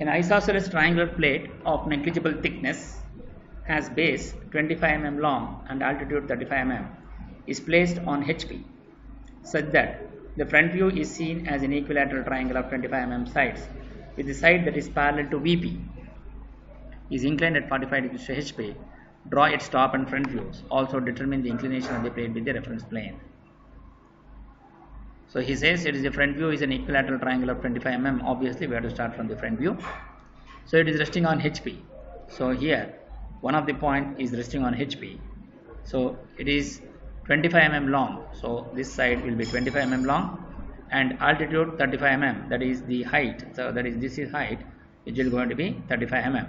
An isosceles triangular plate of negligible thickness has base 25 mm long and altitude 35 mm is placed on HP such that the front view is seen as an equilateral triangle of 25 mm sides with the side that is parallel to VP is inclined at 45 degrees to HP. Draw its top and front views. Also determine the inclination of the plate with the reference plane. So he says it is the front view is an equilateral triangle of 25 mm. Obviously we have to start from the front view. So it is resting on HP. So here one of the point is resting on HP. So it is 25 mm long. So this side will be 25 mm long and altitude 35 mm. That is the height. So that is this is height which is going to be 35 mm.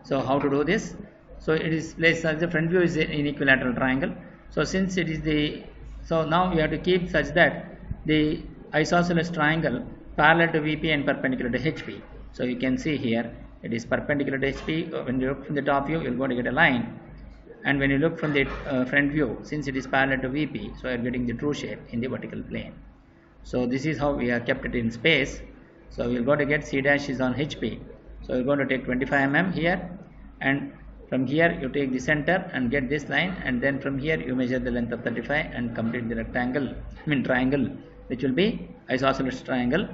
So how to do this? So it is placed as the front view is an equilateral triangle. So since it is the now you have to keep such that the isosceles triangle parallel to VP and perpendicular to HP. So you can see here it is perpendicular to HP. When you look from the top view, you are going to get a line, and when you look from the front view, since it is parallel to VP, so you are getting the true shape in the vertical plane. So this is how we have kept it in space. So we are going to get C dash is on HP. So you are going to take 25 mm here, and from here you take the center and get this line, and then from here you measure the length of 35 and complete the rectangle, triangle, which will be isosceles triangle,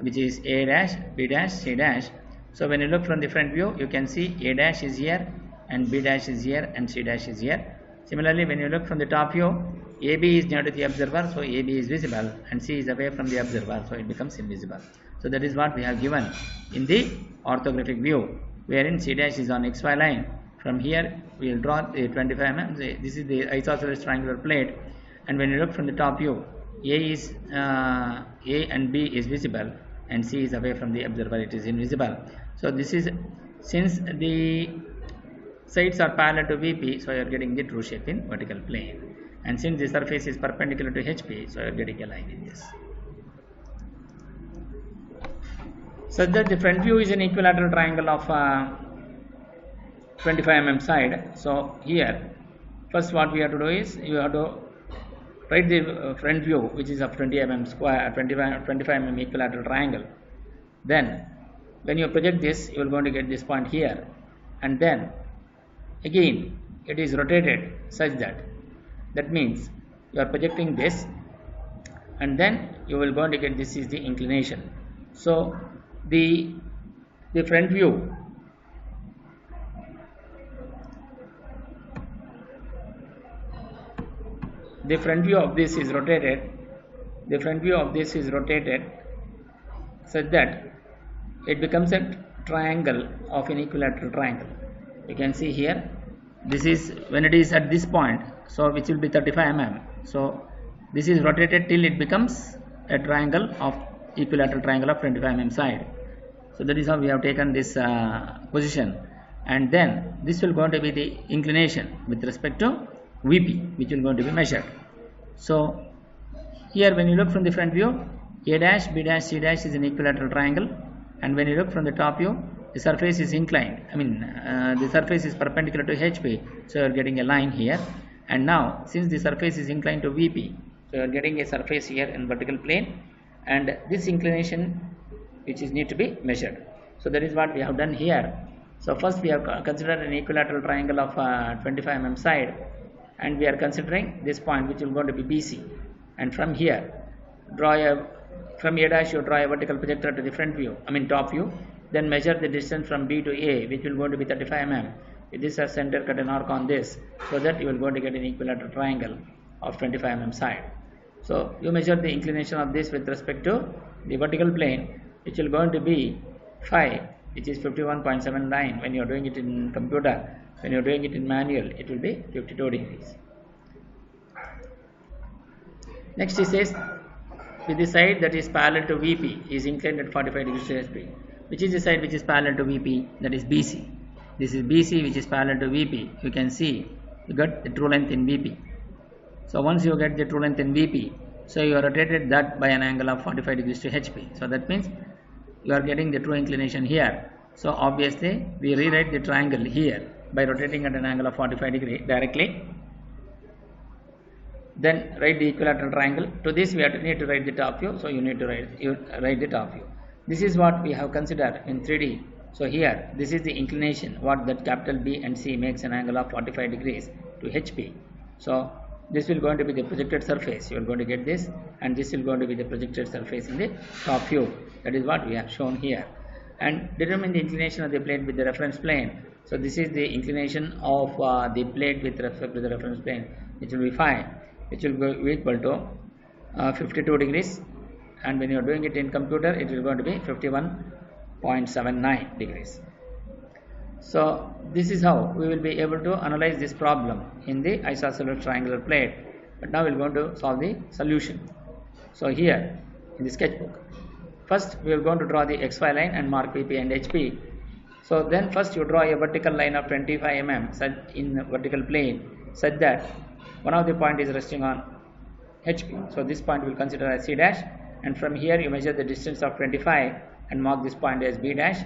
which is A dash, B dash, C dash. So when you look from the front view, you can see A dash is here and B dash is here and C dash is here. Similarly, when you look from the top view, AB is near to the observer, so AB is visible, and C is away from the observer, so it becomes invisible. So that is what we have given in the orthographic view, wherein C dash is on XY line. From here we will draw the 25 mm. This is the isosceles triangular plate, and when you look from the top view, A and B is visible and C is away from the observer, it is invisible. So this is, since the sides are parallel to VP, so you are getting the true shape in vertical plane, and since the surface is perpendicular to HP, so you are getting a line in this. Such that the front view is an equilateral triangle of 25 mm side. So here first what we have to do is you have to write the front view, which is of 20 mm square, 25 mm equilateral triangle. Then when you project this, you are going to get this point here, and then again it is rotated such that means you are projecting this, and then you will going to get this is the inclination. So the front view of this is rotated. The front view of this is rotated such that it becomes a triangle of an equilateral triangle. You can see here, this is when it is at this point, so which will be 35 mm. So this is rotated till it becomes a triangle of equilateral triangle of 25 mm side. So that is how we have taken this position, and then this will going to be the inclination with respect to VP, which will going to be measured. So here when you look from the front view, A dash, B dash, C dash is an equilateral triangle, and when you look from the top view, the surface is inclined, the surface is perpendicular to HP, so you are getting a line here. And now since the surface is inclined to VP, so you are getting a surface here in vertical plane, and this inclination which is need to be measured. So that is what we have done here. So first we have considered an equilateral triangle of 25 mm side, and we are considering this point which will going to be BC, and from here from A dash you draw a vertical projector to the front view, top view, then measure the distance from B to A, which will going to be 35 mm. With this as center, cut an arc on this, so that you will going to get an equilateral triangle of 25 mm side. So you measure the inclination of this with respect to the vertical plane, which will going to be phi, which is 51.79 when you are doing it in computer. When you are doing it in manual, it will be 52 degrees. Next he says, with the side that is parallel to VP is inclined at 45 degrees to HP. Which is the side which is parallel to VP? That is BC. This is BC, which is parallel to VP. You can see you got the true length in VP. So once you get the true length in VP, so you are rotated that by an angle of 45 degrees to HP. So that means you are getting the true inclination here. So obviously we rewrite the triangle here by rotating at an angle of 45 degree directly. Then write the equilateral triangle. To this we need to write the top view. So you need to write the top view. This is what we have considered in 3D So here, this is the inclination, what that capital B and C makes an angle of 45 degrees to HP. So this will going to be the projected surface. You are going to get this, and this will going to be the projected surface in the top view. That is what we have shown here. And determine the inclination of the plate with the reference plane. So this is the inclination of the plate with respect to the reference plane, which will be phi, which will be equal to 52 degrees, and when you are doing it in computer, it will going to be 51.79 degrees. So this is how we will be able to analyze this problem in the isosceles triangular plate. But now we are going to solve the solution. So here in the sketchbook, first we are going to draw the XY line and mark VP and HP. So then first you draw a vertical line of 25 mm in vertical plane such that one of the point is resting on HP. So this point we will consider as C dash, and from here you measure the distance of 25 and mark this point as B dash.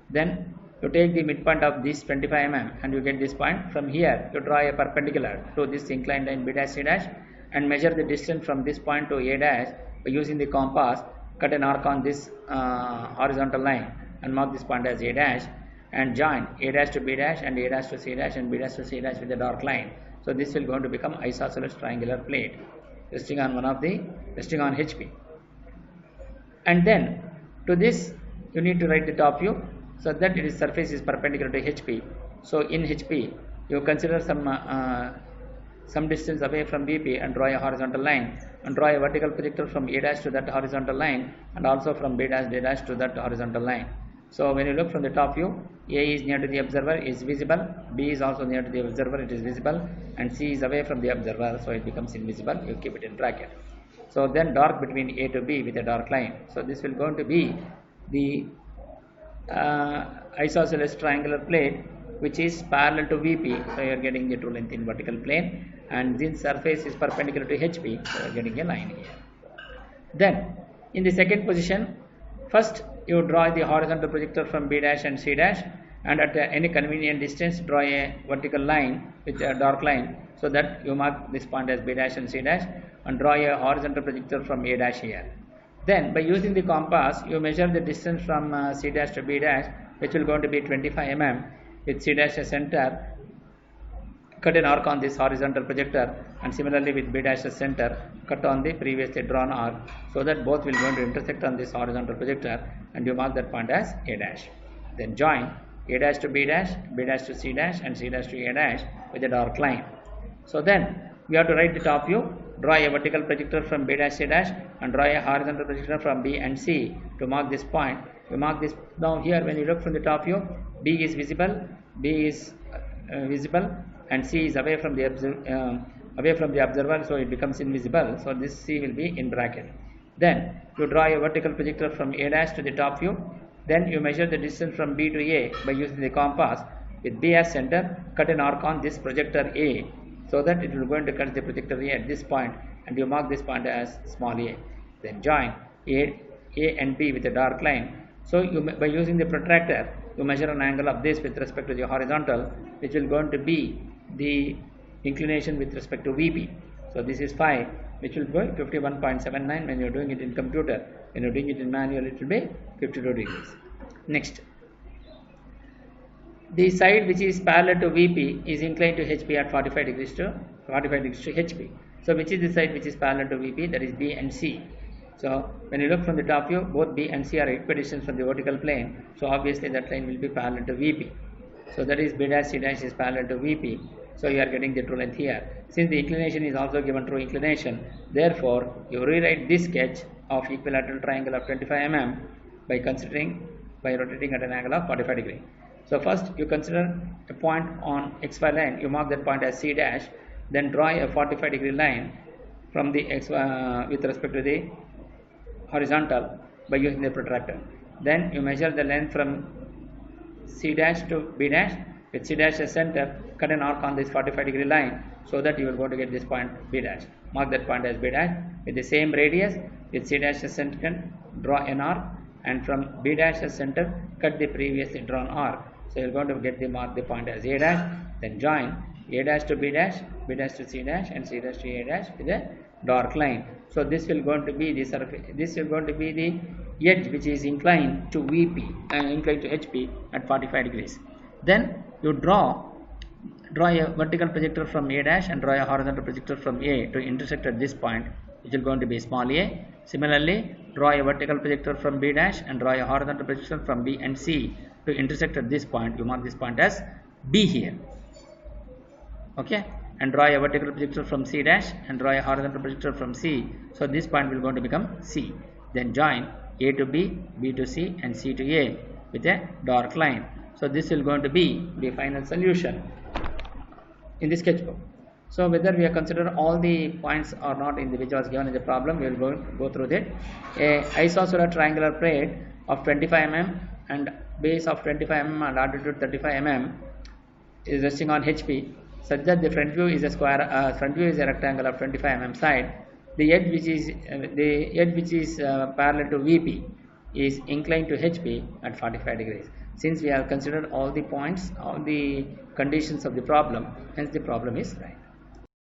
Then you take the midpoint of this 25 mm and you get this point. From here you draw a perpendicular to this inclined line B dash C dash and measure the distance from this point to A dash by using the compass. Cut an arc on this horizontal line and mark this point as A dash, and join A dash to B dash and A dash to C dash and B dash to C dash with a dark line. So this will going to become isosceles triangular plate resting on HP. And then to this you need to write the top view so that its surface is perpendicular to HP. So in HP you consider some distance away from VP and draw a horizontal line, and draw a vertical projector from A dash to that horizontal line, and also from B dash D dash to that horizontal line. So when you look from the top view, A is near to the observer, is visible, B is also near to the observer, it is visible, and C is away from the observer, so it becomes invisible. You keep it in bracket. So then dark between A to B with a dark line. So this will going to be the isosceles triangular plate which is parallel to VP. So you are getting the true length in vertical plane, and this surface is perpendicular to HP. So you are getting a line here. Then in the second position, first you draw the horizontal projector from B dash and C dash, and at any convenient distance draw a vertical line with a dark line so that you mark this point as B dash and C dash, and draw a horizontal projector from A dash here. Then by using the compass you measure the distance from C dash to B dash, which will going to be 25 mm with C dash as center. Cut an arc on this horizontal projector, and similarly with B dash as center, cut on the previously drawn arc so that both will going to intersect on this horizontal projector, and you mark that point as A dash. Then join A dash to B dash to C dash, and C dash to A dash with a dark line. So then we have to write the top view, draw a vertical projector from B dash C dash, and draw a horizontal projector from B and C to mark this point. You mark this. Now here when you look from the top view, B is visible, and C is away from the observer, so it becomes invisible. So this C will be in bracket. Then you draw a vertical projector from A dash to the top view. Then you measure the distance from B to A by using the compass. With B as center, cut an arc on this projector A so that it will going to cut the projector A at this point, and you mark this point as small a. Then join A and B with a dark line. So by using the protractor, you measure an angle of this with respect to the horizontal, which will going to be the inclination with respect to VP. So this is phi, which will be 51.79 when you are doing it in computer. When you are doing it in manual, it will be 52 degrees. Next, the side which is parallel to VP is inclined to HP at 45 degrees to HP. So which is the side which is parallel to VP? That is B and C. So when you look from the top view, both B and C are equidistant from the vertical plane. So obviously that line will be parallel to VP. So that is B dash C dash is parallel to VP. So you are getting the true length here. Since the inclination is also given true inclination, therefore you rewrite this sketch of equilateral triangle of 25 mm by rotating at an angle of 45 degree. So first you consider a point on XY line. You mark that point as C dash. Then draw a 45 degree line from the XY with respect to the horizontal by using the protractor. Then you measure the length from C dash to B dash with C dash as center. Cut an arc on this 45 degree line so that you will go to get this point B dash. Mark that point as B dash with the same radius with C dash as center. Draw an arc, and from B dash as center cut the previously drawn arc. So you are going to get the mark the point as A dash. Then join A dash to B dash to C dash, and C dash to A dash with a dark line. So this will going to be the surface. This will going to be the edge which is inclined to VP and inclined to HP at 45 degrees. Then you draw a vertical projector from A dash and draw a horizontal projector from A to intersect at this point, which is going to be small a. Similarly, draw a vertical projector from B dash and draw a horizontal projection from B and C to intersect at this point. You mark this point as D here. Okay, and draw a vertical projector from C dash and draw a horizontal projector from C. So this point will going to become C. Then join A to B, B to C, and C to A with a dark line. So this will going to be the final solution in the sketchbook. So whether we have considered all the points or not in the which was given in the problem, we will go through that. A isosceles triangular plate of 25 mm and base of 25 mm and altitude 35 mm is resting on HP, such that the front view is a rectangle of 25 mm side. The edge which is parallel to VP is inclined to HP at 45 degrees. Since we have considered all the points, all the conditions of the problem, hence the problem is right.